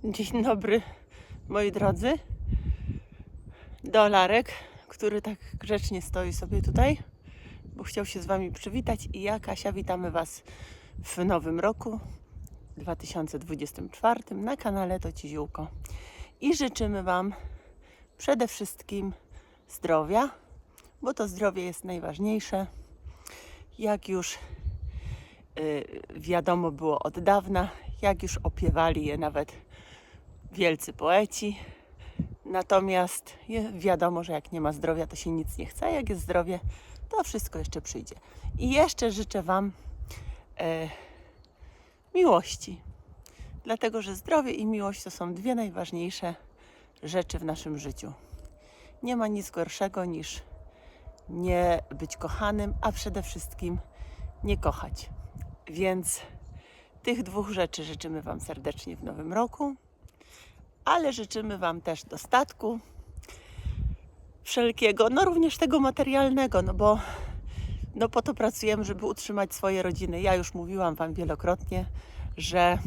Dzień dobry, moi drodzy. Dolarek, który tak grzecznie stoi sobie tutaj, bo chciał się z Wami przywitać. I ja, Kasia, witamy Was w nowym roku 2024 na kanale To Ci Ziółko. I życzymy Wam przede wszystkim zdrowia, bo to zdrowie jest najważniejsze. Jak już wiadomo było od dawna, jak już opiewali je nawet wielcy poeci. Natomiast wiadomo, że jak nie ma zdrowia, to się nic nie chce. Jak jest zdrowie, to wszystko jeszcze przyjdzie. I jeszcze życzę Wam miłości. Dlatego, że zdrowie i miłość to są dwie najważniejsze rzeczy w naszym życiu. Nie ma nic gorszego niż nie być kochanym, a przede wszystkim nie kochać. Więc tych dwóch rzeczy życzymy Wam serdecznie w nowym roku. Ale życzymy Wam też dostatku wszelkiego, no również tego materialnego, bo po to pracujemy, żeby utrzymać swoje rodziny. Ja już mówiłam Wam wielokrotnie, że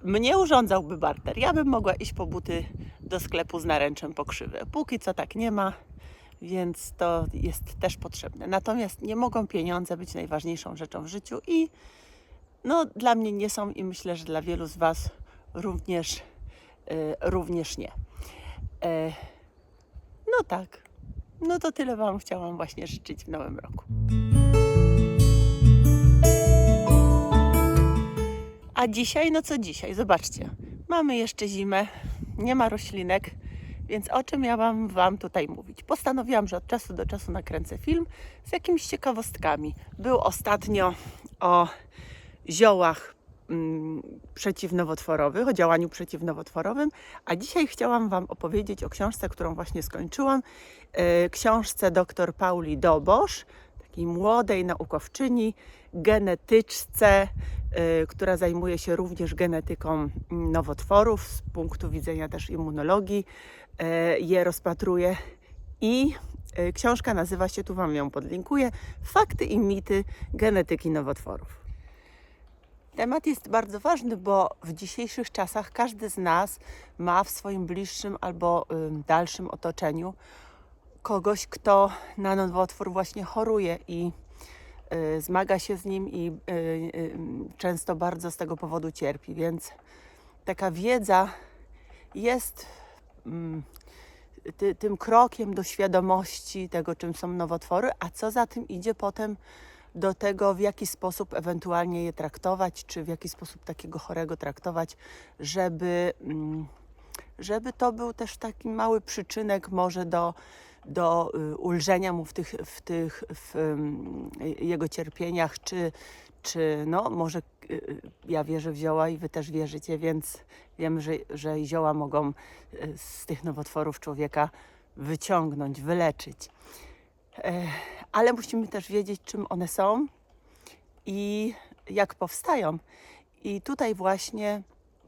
mnie urządzałby barter. Ja bym mogła iść po buty do sklepu z naręczem po krzywę. Póki co tak nie ma, więc to jest też potrzebne. Natomiast nie mogą pieniądze być najważniejszą rzeczą w życiu i dla mnie nie są i myślę, że dla wielu z Was również nie. No tak, to tyle Wam chciałam właśnie życzyć w nowym roku. A dzisiaj, co dzisiaj? Zobaczcie, mamy jeszcze zimę, nie ma roślinek, więc o czym ja mam Wam tutaj mówić? Postanowiłam, że od czasu do czasu nakręcę film z jakimiś ciekawostkami. Był ostatnio o ziołach przeciwnowotworowych, o działaniu przeciwnowotworowym, a dzisiaj chciałam Wam opowiedzieć o książce, którą właśnie skończyłam. Książce dr Pauli Dobosz, takiej młodej naukowczyni, genetyczce, która zajmuje się również genetyką nowotworów z punktu widzenia też immunologii. Je rozpatruje i książka nazywa się, tu Wam ją podlinkuję, Fakty i mity genetyki nowotworów. Temat jest bardzo ważny, bo w dzisiejszych czasach każdy z nas ma w swoim bliższym albo dalszym otoczeniu kogoś, kto na nowotwór właśnie choruje i zmaga się z nim i często bardzo z tego powodu cierpi. Więc taka wiedza jest tym krokiem do świadomości tego, czym są nowotwory, a co za tym idzie potem do tego, w jaki sposób ewentualnie je traktować, czy w jaki sposób takiego chorego traktować, żeby to był też taki mały przyczynek może do ulżenia mu w jego cierpieniach, czy może ja wierzę w zioła i Wy też wierzycie, więc wiem, że zioła mogą z tych nowotworów człowieka wyciągnąć, wyleczyć. Ale musimy też wiedzieć, czym one są i jak powstają. I tutaj właśnie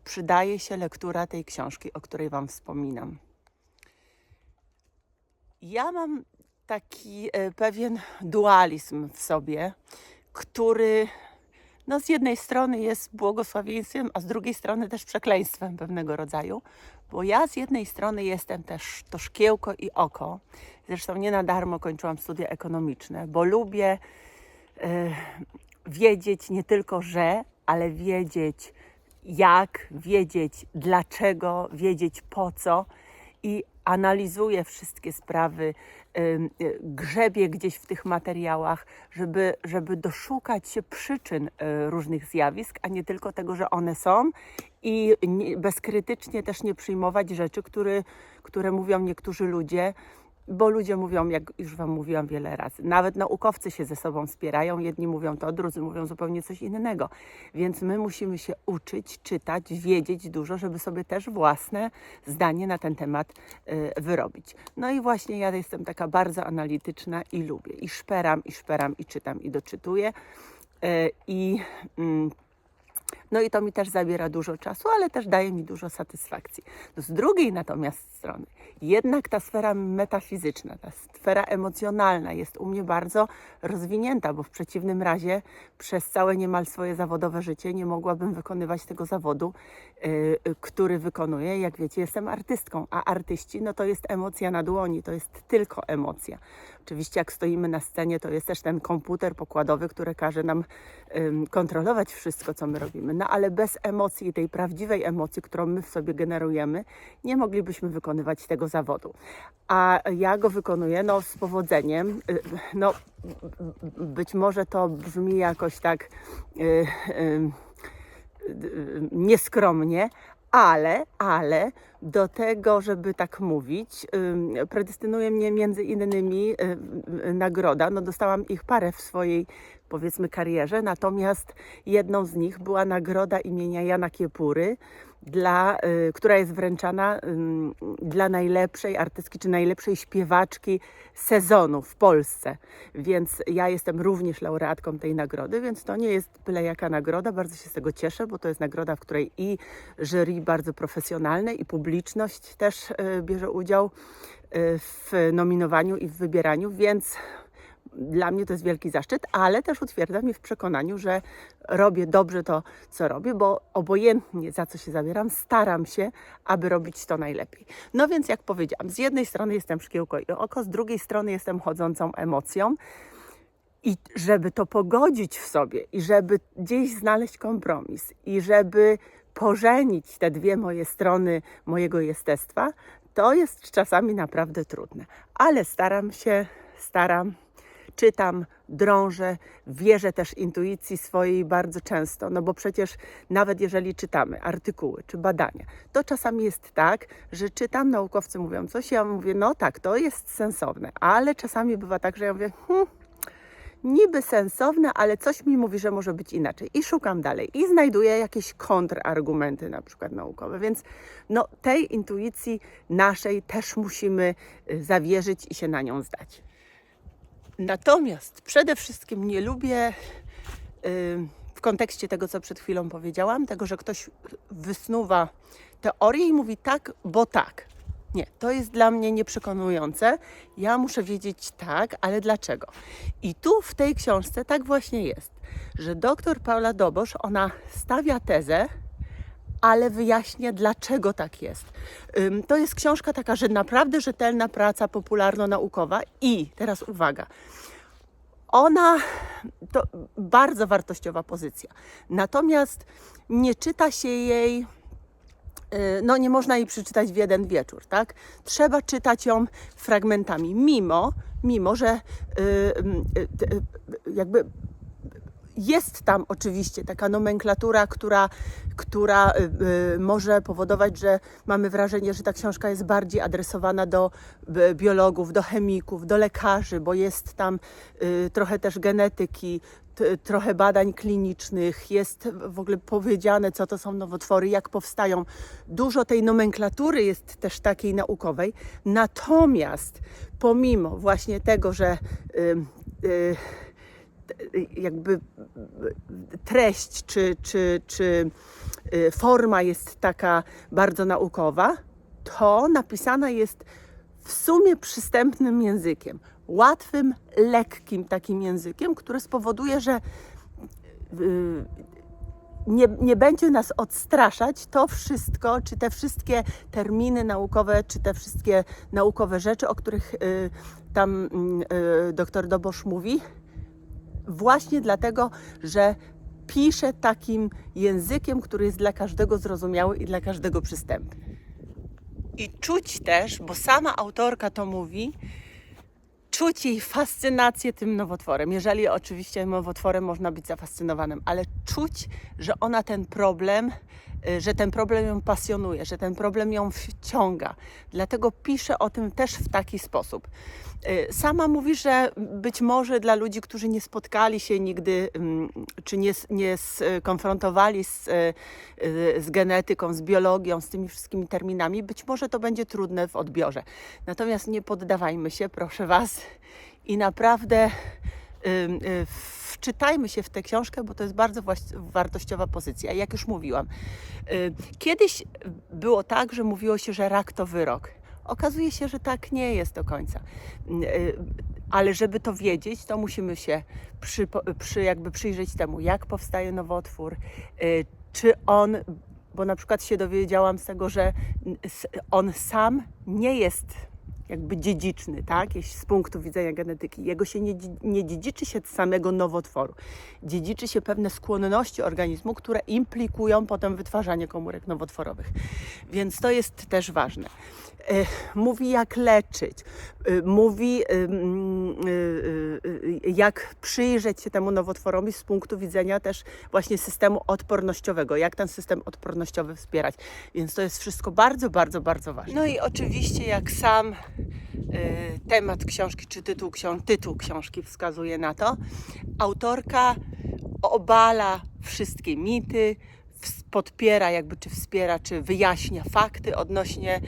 przydaje się lektura tej książki, o której Wam wspominam. Ja mam taki pewien dualizm w sobie, który z jednej strony jest błogosławieństwem, a z drugiej strony też przekleństwem pewnego rodzaju, bo ja z jednej strony jestem też to szkiełko i oko. Zresztą nie na darmo kończyłam studia ekonomiczne, bo lubię wiedzieć nie tylko ale wiedzieć jak, wiedzieć dlaczego, wiedzieć po co i analizuję wszystkie sprawy, grzebię gdzieś w tych materiałach, żeby doszukać się przyczyn różnych zjawisk, a nie tylko tego, że one są i bezkrytycznie też nie przyjmować rzeczy, które mówią niektórzy ludzie, bo ludzie mówią, jak już Wam mówiłam wiele razy, nawet naukowcy się ze sobą wspierają, jedni mówią to, drudzy mówią zupełnie coś innego, więc my musimy się uczyć, czytać, wiedzieć dużo, żeby sobie też własne zdanie na ten temat wyrobić. No i właśnie ja jestem taka bardzo analityczna i lubię, i szperam, i czytam, i doczytuję i No i to mi też zabiera dużo czasu, ale też daje mi dużo satysfakcji. No z drugiej natomiast strony, jednak ta sfera metafizyczna, ta sfera emocjonalna jest u mnie bardzo rozwinięta, bo w przeciwnym razie przez całe niemal swoje zawodowe życie nie mogłabym wykonywać tego zawodu, który wykonuję. Jak wiecie, jestem artystką, a artyści no to jest emocja na dłoni, to jest tylko emocja. Oczywiście jak stoimy na scenie, to jest też ten komputer pokładowy, który każe nam kontrolować wszystko, co my robimy. No ale bez emocji, tej prawdziwej emocji, którą my w sobie generujemy, nie moglibyśmy wykonywać tego zawodu. A ja go wykonuję no, z powodzeniem. No, być może to brzmi jakoś tak nieskromnie, ale do tego, żeby tak mówić, predestynuje mnie między innymi nagroda. No dostałam ich parę w swojej, powiedzmy, karierze, natomiast jedną z nich była nagroda imienia Jana Kiepury, która jest wręczana dla najlepszej artystki czy najlepszej śpiewaczki sezonu w Polsce. Więc ja jestem również laureatką tej nagrody, więc to nie jest byle jaka nagroda. Bardzo się z tego cieszę, bo to jest nagroda, w której i jury bardzo profesjonalne, i publiczność też bierze udział w nominowaniu i w wybieraniu, więc dla mnie to jest wielki zaszczyt, ale też utwierdza mnie w przekonaniu, że robię dobrze to, co robię, bo obojętnie za co się zabieram, staram się, aby robić to najlepiej. No więc jak powiedziałam, z jednej strony jestem szkiełko i oko, z drugiej strony jestem chodzącą emocją. I żeby to pogodzić w sobie i żeby gdzieś znaleźć kompromis i żeby pożenić te dwie moje strony mojego jestestwa, to jest czasami naprawdę trudne. Ale staram, czytam, drążę, wierzę też intuicji swojej bardzo często, no bo przecież nawet jeżeli czytamy artykuły czy badania, to czasami jest tak, że czytam, naukowcy mówią coś, ja mówię, no tak, to jest sensowne, ale czasami bywa tak, że ja mówię, niby sensowne, ale coś mi mówi, że może być inaczej. I szukam dalej i znajduję jakieś kontrargumenty, na przykład naukowe. Więc no, tej intuicji naszej też musimy zawierzyć i się na nią zdać. Natomiast przede wszystkim nie lubię w kontekście tego, co przed chwilą powiedziałam, tego, że ktoś wysnuwa teorię i mówi tak, bo tak. Nie, to jest dla mnie nieprzekonujące. Ja muszę wiedzieć tak, ale dlaczego? I tu w tej książce tak właśnie jest, że dr Paula Dobosz, ona stawia tezę, ale wyjaśnia, dlaczego tak jest. To jest książka taka, że naprawdę rzetelna praca popularno-naukowa i, teraz uwaga, ona to bardzo wartościowa pozycja. Natomiast nie czyta się jej, no nie można jej przeczytać w jeden wieczór, tak? Trzeba czytać ją fragmentami, mimo że jakby jest tam oczywiście taka nomenklatura, która może powodować, że mamy wrażenie, że ta książka jest bardziej adresowana do biologów, do chemików, do lekarzy, bo jest tam trochę też genetyki, trochę badań klinicznych, jest w ogóle powiedziane, co to są nowotwory, jak powstają. Dużo tej nomenklatury jest też takiej naukowej, natomiast pomimo właśnie tego, że jakby treść czy forma jest taka bardzo naukowa, to napisana jest w sumie przystępnym językiem, łatwym, lekkim takim językiem, który spowoduje, że nie będzie nas odstraszać to wszystko, czy te wszystkie terminy naukowe, czy te wszystkie naukowe rzeczy, o których tam dr Dobosz mówi, właśnie dlatego, że pisze takim językiem, który jest dla każdego zrozumiały i dla każdego przystępny. I czuć też, bo sama autorka to mówi, czuć jej fascynację tym nowotworem. Jeżeli oczywiście nowotworem można być zafascynowanym, ale czuć, że ona ten problem ją pasjonuje, że ten problem ją wciąga. Dlatego pisze o tym też w taki sposób. Sama mówi, że być może dla ludzi, którzy nie spotkali się nigdy, czy nie skonfrontowali z genetyką, z biologią, z tymi wszystkimi terminami, być może to będzie trudne w odbiorze. Natomiast nie poddawajmy się, proszę Was, i naprawdę wczytajmy się w tę książkę, bo to jest bardzo wartościowa pozycja. Jak już mówiłam, kiedyś było tak, że mówiło się, że rak to wyrok. Okazuje się, że tak nie jest do końca. Ale żeby to wiedzieć, to musimy się jakby przyjrzeć temu, jak powstaje nowotwór, czy on, bo na przykład się dowiedziałam z tego, że on sam nie jest jakby dziedziczny, tak? Z punktu widzenia genetyki. Jego się nie dziedziczy się samego nowotworu. Dziedziczy się pewne skłonności organizmu, które implikują potem wytwarzanie komórek nowotworowych. Więc to jest też ważne. Mówi, jak leczyć, mówi, jak przyjrzeć się temu nowotworowi z punktu widzenia też właśnie systemu odpornościowego, jak ten system odpornościowy wspierać. Więc to jest wszystko bardzo, bardzo, bardzo ważne. No i oczywiście, jak sam temat książki, czy tytuł książki wskazuje na to, autorka obala wszystkie mity, podpiera jakby, czy wspiera, czy wyjaśnia fakty odnośnie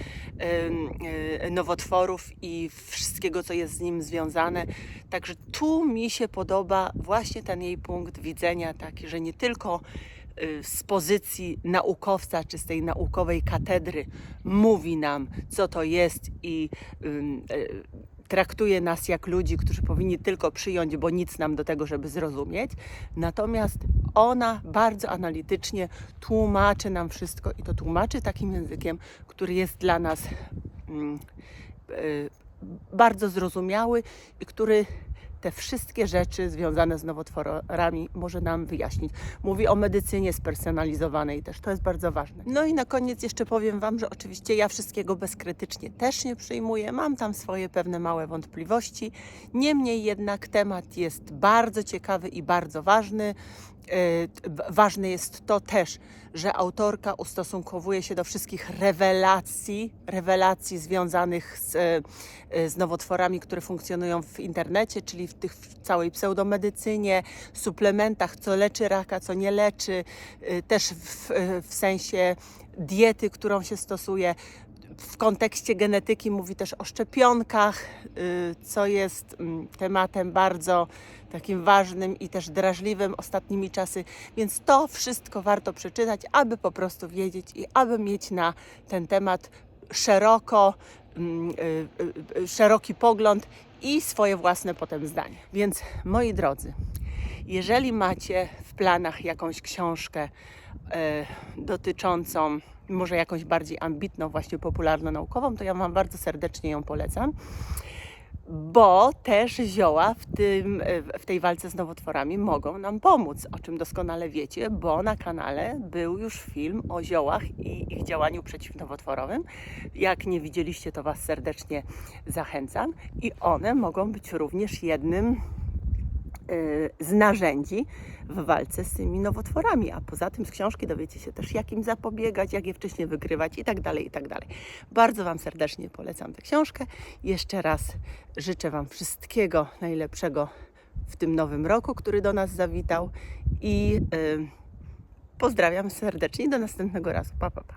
nowotworów i wszystkiego, co jest z nim związane. Także tu mi się podoba właśnie ten jej punkt widzenia taki, że nie tylko z pozycji naukowca, czy z tej naukowej katedry mówi nam, co to jest i traktuje nas jak ludzi, którzy powinni tylko przyjąć, bo nic nam do tego, żeby zrozumieć. Natomiast ona bardzo analitycznie tłumaczy nam wszystko i to tłumaczy takim językiem, który jest dla nas bardzo zrozumiały i który te wszystkie rzeczy związane z nowotworami może nam wyjaśnić. Mówi o medycynie spersonalizowanej też, to jest bardzo ważne. No i na koniec jeszcze powiem Wam, że oczywiście ja wszystkiego bezkrytycznie też nie przyjmuję, mam tam swoje pewne małe wątpliwości, niemniej jednak temat jest bardzo ciekawy i bardzo ważny. Ważne jest to też, że autorka ustosunkowuje się do wszystkich rewelacji związanych z nowotworami, które funkcjonują w internecie, czyli w całej pseudomedycynie, suplementach, co leczy raka, co nie leczy, też w sensie diety, którą się stosuje. W kontekście genetyki mówi też o szczepionkach, co jest tematem bardzo takim ważnym i też drażliwym ostatnimi czasy, więc to wszystko warto przeczytać, aby po prostu wiedzieć i aby mieć na ten temat szeroki pogląd i swoje własne potem zdanie. Więc moi drodzy, jeżeli macie w planach jakąś książkę dotyczącą może jakąś bardziej ambitną, właśnie popularno-naukową, to ja Wam bardzo serdecznie ją polecam, bo też zioła w tej walce z nowotworami mogą nam pomóc, o czym doskonale wiecie, bo na kanale był już film o ziołach i ich działaniu przeciwnowotworowym. Jak nie widzieliście, to Was serdecznie zachęcam i one mogą być również jednym z narzędzi w walce z tymi nowotworami, a poza tym z książki dowiecie się też, jak im zapobiegać, jak je wcześniej wykrywać i tak dalej, i tak dalej. Bardzo Wam serdecznie polecam tę książkę. Jeszcze raz życzę Wam wszystkiego najlepszego w tym nowym roku, który do nas zawitał i pozdrawiam serdecznie i do następnego razu. Pa, pa, pa.